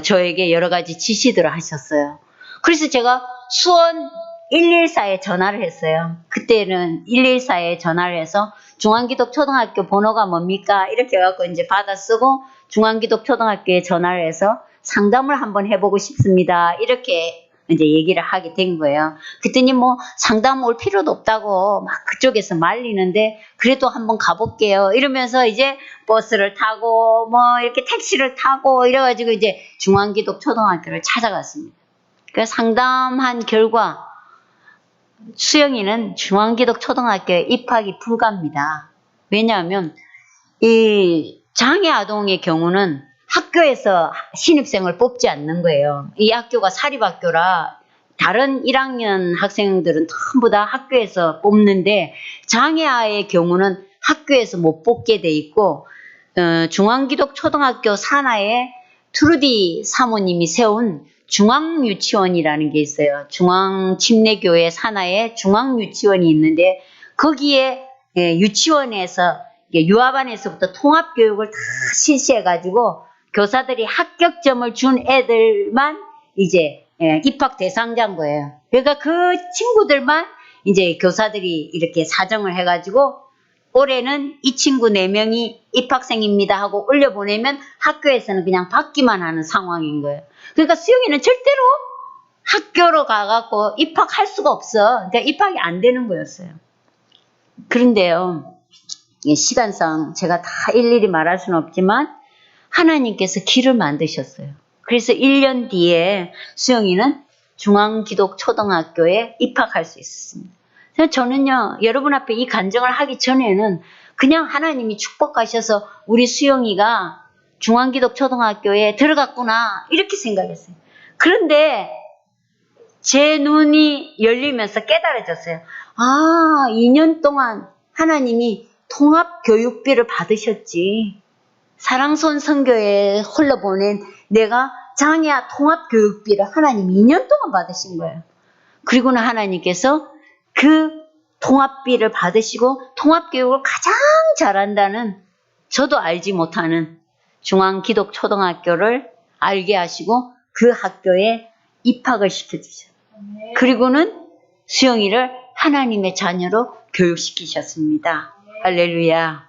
저에게 여러 가지 지시들을 하셨어요. 그래서 제가 수원 114에 전화를 했어요. 그때는 114에 전화를 해서 중앙기독초등학교 번호가 뭡니까? 이렇게 해갖고 이제 받아 쓰고 중앙기독초등학교에 전화를 해서 상담을 한번 해보고 싶습니다. 이렇게 이제 얘기를 하게 된 거예요. 그랬더니 뭐 상담 올 필요도 없다고 막 그쪽에서 말리는데 그래도 한번 가볼게요. 이러면서 이제 버스를 타고 뭐 이렇게 택시를 타고 이래가지고 이제 중앙기독초등학교를 찾아갔습니다. 그래서 상담한 결과 수영이는 중앙기독초등학교에 입학이 불가합니다. 왜냐하면 이 장애 아동의 경우는 학교에서 신입생을 뽑지 않는 거예요. 이 학교가 사립학교라 다른 1학년 학생들은 전부 다 학교에서 뽑는데 장애아의 경우는 학교에서 못 뽑게 돼 있고 중앙기독초등학교 산하에 트루디 사모님이 세운 중앙유치원이라는 게 있어요. 중앙침례교회 산하에 중앙유치원이 있는데 거기에 유치원에서 유아반에서부터 통합교육을 다 실시해가지고 교사들이 합격점을 준 애들만 이제 입학 대상자인 거예요. 그러니까 그 친구들만 이제 교사들이 이렇게 사정을 해가지고 올해는 이 친구 4명이 입학생입니다 하고 올려보내면 학교에서는 그냥 받기만 하는 상황인 거예요. 그러니까 수영이는 절대로 학교로 가갖고 입학할 수가 없어. 그러니까 입학이 안 되는 거였어요. 그런데요, 시간상 제가 다 일일이 말할 수는 없지만 하나님께서 길을 만드셨어요. 그래서 1년 뒤에 수영이는 중앙기독초등학교에 입학할 수 있었습니다. 저는요, 여러분 앞에 이 간증을 하기 전에는 그냥 하나님이 축복하셔서 우리 수영이가 중앙기독초등학교에 들어갔구나 이렇게 생각했어요. 그런데 제 눈이 열리면서 깨달아졌어요. 아, 2년 동안 하나님이 통합교육비를 받으셨지. 사랑손 선교에 흘러보낸 내가 장애아 통합교육비를 하나님이 2년 동안 받으신 거예요. 그리고는 하나님께서 그 통합비를 받으시고 통합교육을 가장 잘한다는 저도 알지 못하는 중앙기독초등학교를 알게 하시고 그 학교에 입학을 시켜주셨어요. 그리고는 수영이를 하나님의 자녀로 교육시키셨습니다. 할렐루야.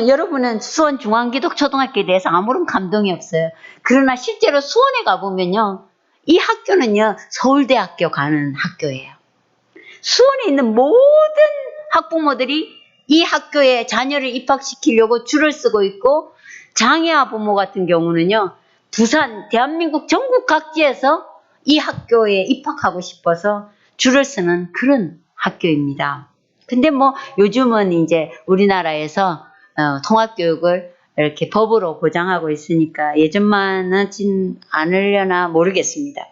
여러분은 수원 중앙기독초등학교에 대해서 아무런 감동이 없어요. 그러나 실제로 수원에 가보면요, 이 학교는요, 서울대학교 가는 학교예요. 수원에 있는 모든 학부모들이 이 학교에 자녀를 입학시키려고 줄을 쓰고 있고, 장애아 부모 같은 경우는요, 부산, 대한민국 전국 각지에서 이 학교에 입학하고 싶어서 줄을 쓰는 그런 학교입니다. 근데 뭐 요즘은 이제 우리나라에서 통합교육을 이렇게 법으로 보장하고 있으니까 예전만은 않으려나 모르겠습니다.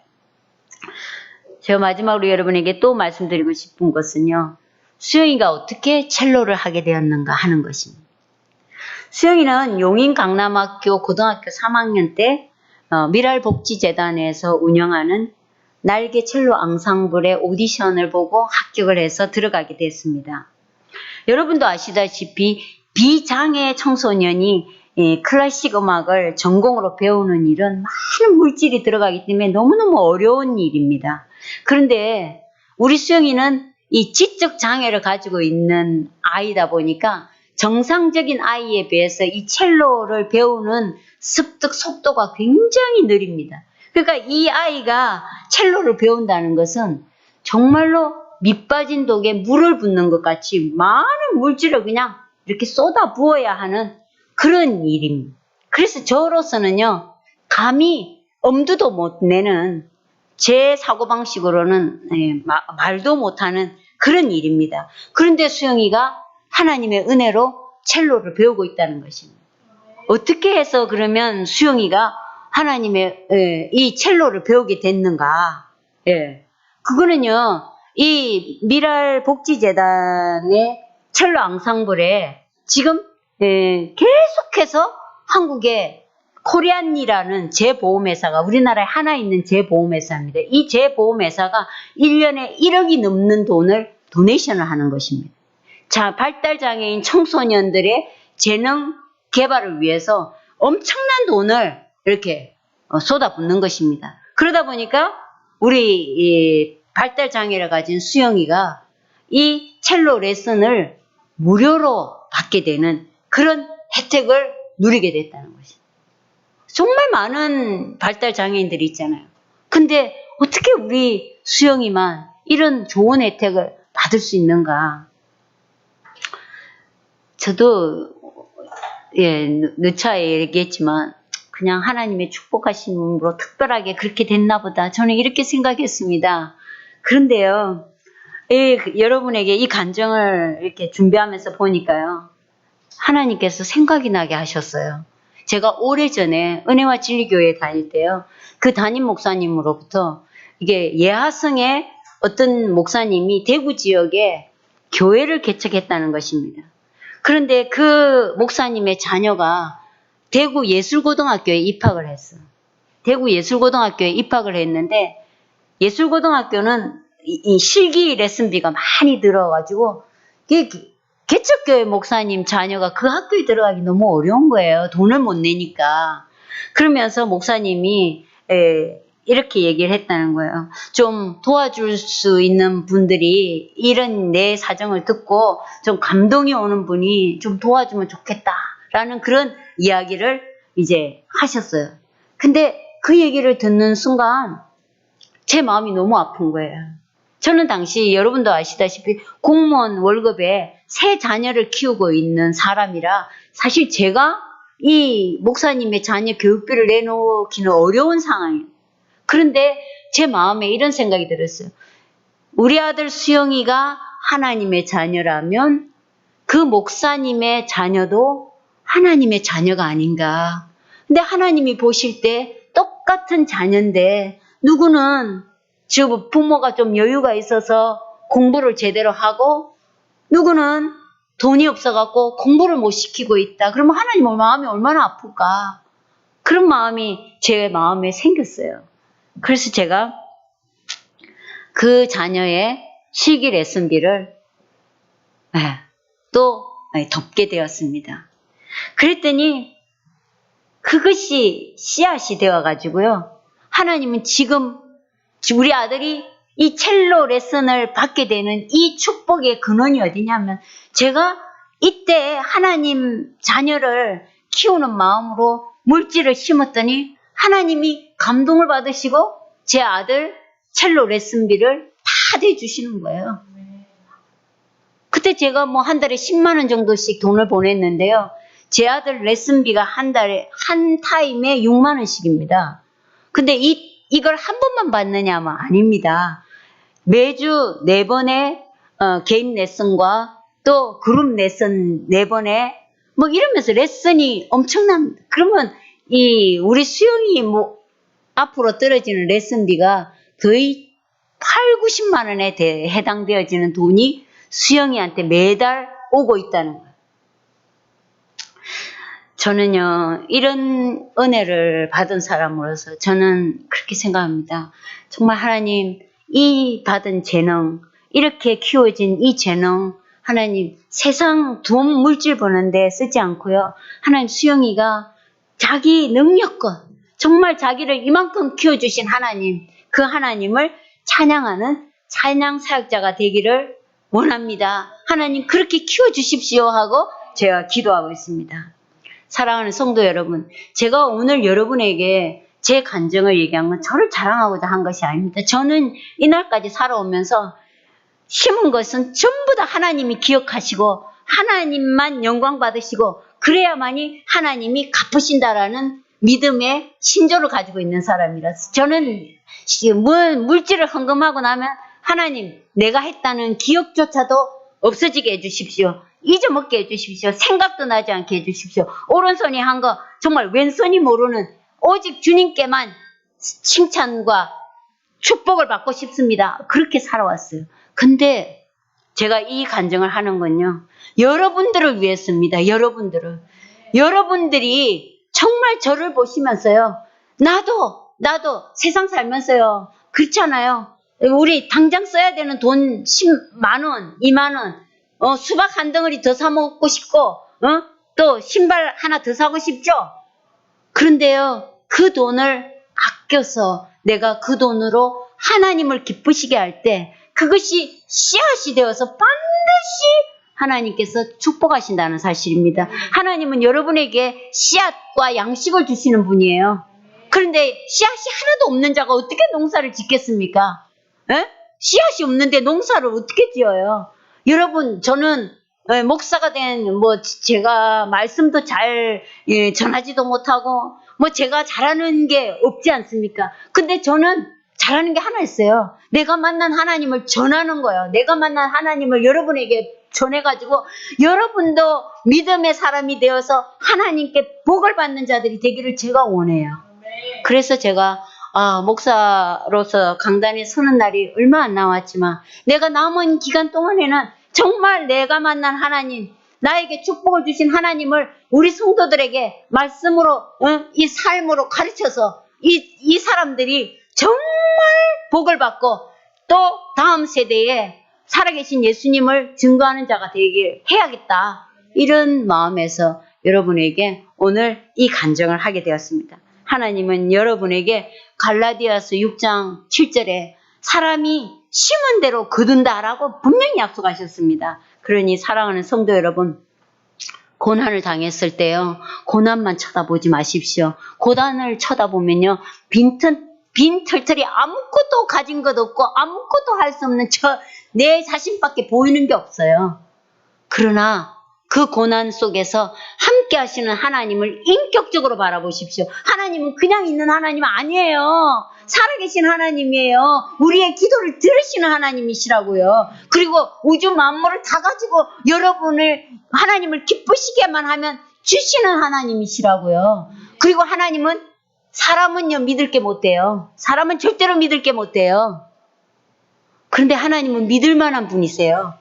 제가 마지막으로 여러분에게 또 말씀드리고 싶은 것은요, 수영이가 어떻게 첼로를 하게 되었는가 하는 것입니다. 수영이는 용인 강남학교 고등학교 3학년 때 미랄복지재단에서 운영하는 날개 첼로 앙상블의 오디션을 보고 합격을 해서 들어가게 됐습니다. 여러분도 아시다시피 비장애 청소년이 클래식 음악을 전공으로 배우는 일은 많은 물질이 들어가기 때문에 너무너무 어려운 일입니다. 그런데 우리 수영이는 이 지적 장애를 가지고 있는 아이다 보니까 정상적인 아이에 비해서 이 첼로를 배우는 습득 속도가 굉장히 느립니다. 그러니까 이 아이가 첼로를 배운다는 것은 정말로 밑빠진 독에 물을 붓는 것 같이 많은 물질을 그냥 이렇게 쏟아 부어야 하는 그런 일입니다. 그래서 저로서는요, 감히 엄두도 못 내는 제 사고방식으로는 말도 못하는 그런 일입니다. 그런데 수영이가 하나님의 은혜로 첼로를 배우고 있다는 것입니다. 어떻게 해서 그러면 수영이가 하나님의 이 첼로를 배우게 됐는가? 그거는요, 이 미랄복지재단의 첼로 앙상블에 지금 계속해서 한국의 코리안이라는 재보험회사가 우리나라에 하나 있는 재보험회사입니다. 이 재보험회사가 1년에 1억이 넘는 돈을 도네이션을 하는 것입니다. 자, 발달장애인 청소년들의 재능 개발을 위해서 엄청난 돈을 이렇게 쏟아붓는 것입니다. 그러다 보니까 우리 이 발달장애를 가진 수영이가 이 첼로 레슨을 무료로 받게 되는 그런 혜택을 누리게 됐다는 것입니다. 정말 많은 발달장애인들이 있잖아요. 근데 어떻게 우리 수영이만 이런 좋은 혜택을 받을 수 있는가? 저도 누차에 얘기했지만 그냥 하나님의 축복하심으로 특별하게 그렇게 됐나 보다. 저는 이렇게 생각했습니다. 그런데요, 여러분에게 이 간증을 이렇게 준비하면서 보니까요, 하나님께서 생각이 나게 하셨어요. 제가 오래전에 은혜와 진리교회에 다닐 때요, 그 담임 목사님으로부터 이게 예하성의 어떤 목사님이 대구 지역에 교회를 개척했다는 것입니다. 그런데 그 목사님의 자녀가 대구 예술고등학교에 입학을 했어요. 대구 예술고등학교에 입학을 했는데 예술고등학교는 이 실기 레슨비가 많이 들어가지고 개척교회 목사님 자녀가 그 학교에 들어가기 너무 어려운 거예요. 돈을 못 내니까. 그러면서 목사님이 이렇게 얘기를 했다는 거예요. 좀 도와줄 수 있는 분들이 이런 내 사정을 듣고 좀 감동이 오는 분이 좀 도와주면 좋겠다라는 그런 이야기를 이제 하셨어요. 근데 그 얘기를 듣는 순간 제 마음이 너무 아픈 거예요. 저는 당시 여러분도 아시다시피 공무원 월급에 세 자녀를 키우고 있는 사람이라 사실 제가 이 목사님의 자녀 교육비를 내놓기는 어려운 상황이에요. 그런데 제 마음에 이런 생각이 들었어요. 우리 아들 수영이가 하나님의 자녀라면 그 목사님의 자녀도 하나님의 자녀가 아닌가. 근데 하나님이 보실 때 똑같은 자녀인데 누구는 지금 부모가 좀 여유가 있어서 공부를 제대로 하고 누구는 돈이 없어갖고 공부를 못 시키고 있다. 그러면 하나님 마음이 얼마나 아플까. 그런 마음이 제 마음에 생겼어요. 그래서 제가 그 자녀의 실기 레슨비를 또 덮게 되었습니다. 그랬더니 그것이 씨앗이 되어가지고요. 하나님은 지금 우리 아들이 이 첼로 레슨을 받게 되는 이 축복의 근원이 어디냐면 제가 이때 하나님 자녀를 키우는 마음으로 물질을 심었더니 하나님이 감동을 받으시고 제 아들 첼로 레슨비를 다 대주시는 거예요. 그때 제가 뭐 한 달에 10만 원 정도씩 돈을 보냈는데요. 제 아들 레슨비가 한 달에 한 타임에 6만 원씩입니다. 근데 이걸 한 번만 받느냐면 아닙니다. 매주 4번의 개인 레슨과 또 그룹 레슨 4번에 뭐 이러면서 레슨이 엄청난. 그러면 우리 수영이 뭐 앞으로 떨어지는 레슨비가 거의 8, 90만 원에 해당되어지는 돈이 수영이한테 매달 오고 있다는 거예요. 저는요, 이런 은혜를 받은 사람으로서 저는 그렇게 생각합니다. 정말 하나님, 이 받은 재능, 이렇게 키워진 이 재능, 하나님, 세상 돈, 물질 버는데 쓰지 않고요. 하나님, 수영이가 자기 능력껏, 정말 자기를 이만큼 키워주신 하나님, 그 하나님을 찬양하는 찬양 사역자가 되기를 원합니다. 하나님, 그렇게 키워주십시오 하고 제가 기도하고 있습니다. 사랑하는 성도 여러분, 제가 오늘 여러분에게 제 간증을 얘기한 건 저를 자랑하고자 한 것이 아닙니다. 저는 이날까지 살아오면서 심은 것은 전부 다 하나님이 기억하시고 하나님만 영광 받으시고 그래야만이 하나님이 갚으신다라는 믿음의 신조를 가지고 있는 사람이라서 저는 물질을 헌금하고 나면 하나님, 내가 했다는 기억조차도 없어지게 해주십시오. 잊어먹게 해주십시오. 생각도 나지 않게 해주십시오. 오른손이 한 거 정말 왼손이 모르는 오직 주님께만 칭찬과 축복을 받고 싶습니다. 그렇게 살아왔어요. 근데 제가 이 간증을 하는 건요, 여러분들을 위해서입니다. 여러분들이 정말 저를 보시면서요, 나도 세상 살면서요, 그렇잖아요. 우리 당장 써야 되는 돈 10만 원, 2만 원, 수박 한 덩어리 더 사 먹고 싶고, 또 신발 하나 더 사고 싶죠? 그런데요, 그 돈을 아껴서 내가 그 돈으로 하나님을 기쁘시게 할 때 그것이 씨앗이 되어서 반드시 하나님께서 축복하신다는 사실입니다. 하나님은 여러분에게 씨앗과 양식을 주시는 분이에요. 그런데 씨앗이 하나도 없는 자가 어떻게 농사를 짓겠습니까? 에? 씨앗이 없는데 농사를 어떻게 지어요? 여러분, 저는 목사가 된 제가 말씀도 잘 전하지도 못하고 제가 잘하는 게 없지 않습니까? 근데 저는 잘하는 게 하나 있어요. 내가 만난 하나님을 전하는 거예요. 내가 만난 하나님을 여러분에게 전해가지고 여러분도 믿음의 사람이 되어서 하나님께 복을 받는 자들이 되기를 제가 원해요. 그래서 제가 목사로서 강단에 서는 날이 얼마 안 남았지만 내가 남은 기간 동안에는 정말 내가 만난 하나님, 나에게 축복을 주신 하나님을 우리 성도들에게 말씀으로, 이 삶으로 가르쳐서 이 사람들이 정말 복을 받고 또 다음 세대에 살아계신 예수님을 증거하는 자가 되길 해야겠다. 이런 마음에서 여러분에게 오늘 이 간증을 하게 되었습니다. 하나님은 여러분에게 갈라디아서 6장 7절에 사람이 심은 대로 거둔다라고 분명히 약속하셨습니다. 그러니 사랑하는 성도 여러분, 고난을 당했을 때요, 고난만 쳐다보지 마십시오. 고난을 쳐다보면요, 빈털털이 아무것도 가진 것 없고 아무것도 할 수 없는 내 자신밖에 보이는 게 없어요. 그러나 그 고난 속에서 함께 하시는 하나님을 인격적으로 바라보십시오. 하나님은 그냥 있는 하나님 아니에요. 살아계신 하나님이에요. 우리의 기도를 들으시는 하나님이시라고요. 그리고 우주 만물을 다 가지고 여러분을 하나님을 기쁘시게만 하면 주시는 하나님이시라고요. 그리고 하나님은 사람은요 믿을 게 못 돼요. 사람은 절대로 믿을 게 못 돼요. 그런데 하나님은 믿을 만한 분이세요.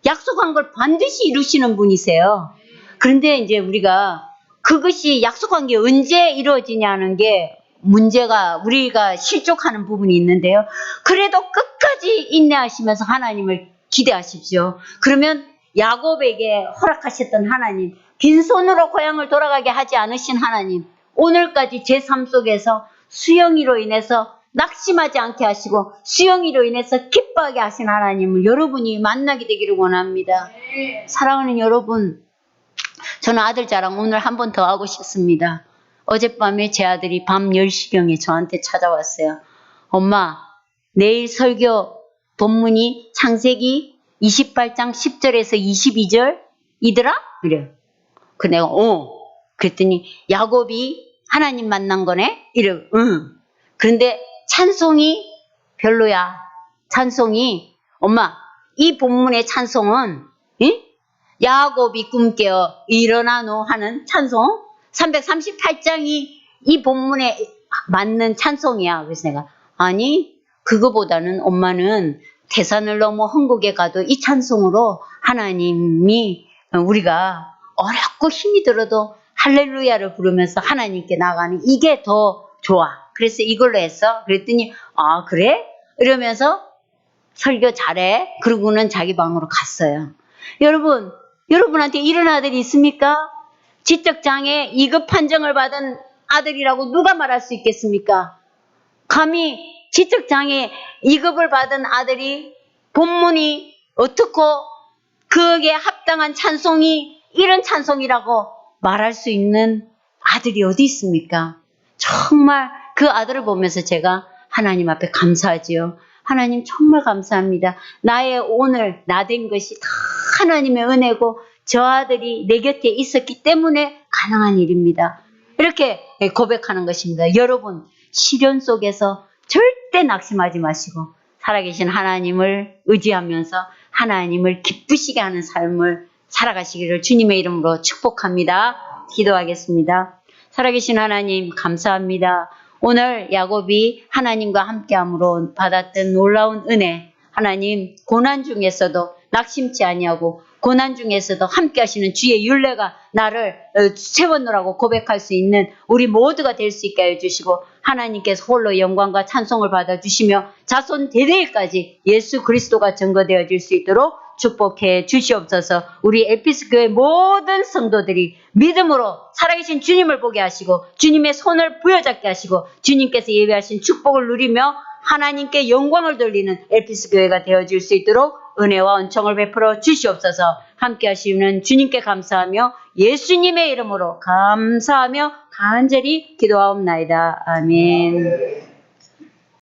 약속한 걸 반드시 이루시는 분이세요. 그런데 이제 우리가 그것이 약속한 게 언제 이루어지냐는 게 문제가 우리가 실족하는 부분이 있는데요. 그래도 끝까지 인내하시면서 하나님을 기대하십시오. 그러면 야곱에게 허락하셨던 하나님, 빈손으로 고향을 돌아가게 하지 않으신 하나님, 오늘까지 제 삶 속에서 수영이로 인해서 낙심하지 않게 하시고 수영이로 인해서 기뻐하게 하신 하나님을 여러분이 만나게 되기를 원합니다. 사랑하는 여러분, 저는 아들 자랑 오늘 한 번 더 하고 싶습니다. 어젯밤에 제 아들이 밤 10시경에 저한테 찾아왔어요. 엄마, 내일 설교 본문이 창세기 28장 10절에서 22절 이더라? 그래요. 그 내가 그랬더니 야곱이 하나님 만난 거네? 이래요. 응. 그런데 찬송이 별로야. 찬송이, 엄마, 이 본문의 찬송은 야곱이 꿈깨어 일어나노 하는 찬송 338장이 이 본문에 맞는 찬송이야. 그래서 내가 아니, 그거보다는 엄마는 태산을 넘어 천국에 가도 이 찬송으로 하나님이 우리가 어렵고 힘이 들어도 할렐루야를 부르면서 하나님께 나가는 이게 더 좋아. 그래서 이걸로 했어. 그랬더니 그래? 이러면서 설교 잘해. 그러고는 자기 방으로 갔어요. 여러분한테 이런 아들이 있습니까? 지적장애 2급 판정을 받은 아들이라고 누가 말할 수 있겠습니까? 감히 지적장애 2급을 받은 아들이 본문이 어떻고 그에 합당한 찬송이 이런 찬송이라고 말할 수 있는 아들이 어디 있습니까? 정말 그 아들을 보면서 제가 하나님 앞에 감사하지요. 하나님 정말 감사합니다. 나의 오늘 나 된 것이 다 하나님의 은혜고 저 아들이 내 곁에 있었기 때문에 가능한 일입니다. 이렇게 고백하는 것입니다. 여러분, 시련 속에서 절대 낙심하지 마시고 살아계신 하나님을 의지하면서 하나님을 기쁘시게 하는 삶을 살아가시기를 주님의 이름으로 축복합니다. 기도하겠습니다. 살아계신 하나님 감사합니다. 오늘 야곱이 하나님과 함께함으로 받았던 놀라운 은혜, 하나님 고난 중에서도 낙심치 아니하고 고난 중에서도 함께 하시는 주의 윤례가 나를 세웠노라고 고백할 수 있는 우리 모두가 될 수 있게 해주시고 하나님께서 홀로 영광과 찬송을 받아주시며 자손 대대까지 예수 그리스도가 증거되어질 수 있도록 축복해 주시옵소서. 우리 에피스교회 모든 성도들이 믿음으로 살아계신 주님을 보게 하시고 주님의 손을 부여잡게 하시고 주님께서 예배하신 축복을 누리며 하나님께 영광을 돌리는 에피스교회가 되어질 수 있도록 은혜와 은총을 베풀어 주시옵소서. 함께 하시는 주님께 감사하며 예수님의 이름으로 감사하며 간절히 기도하옵나이다. 아멘.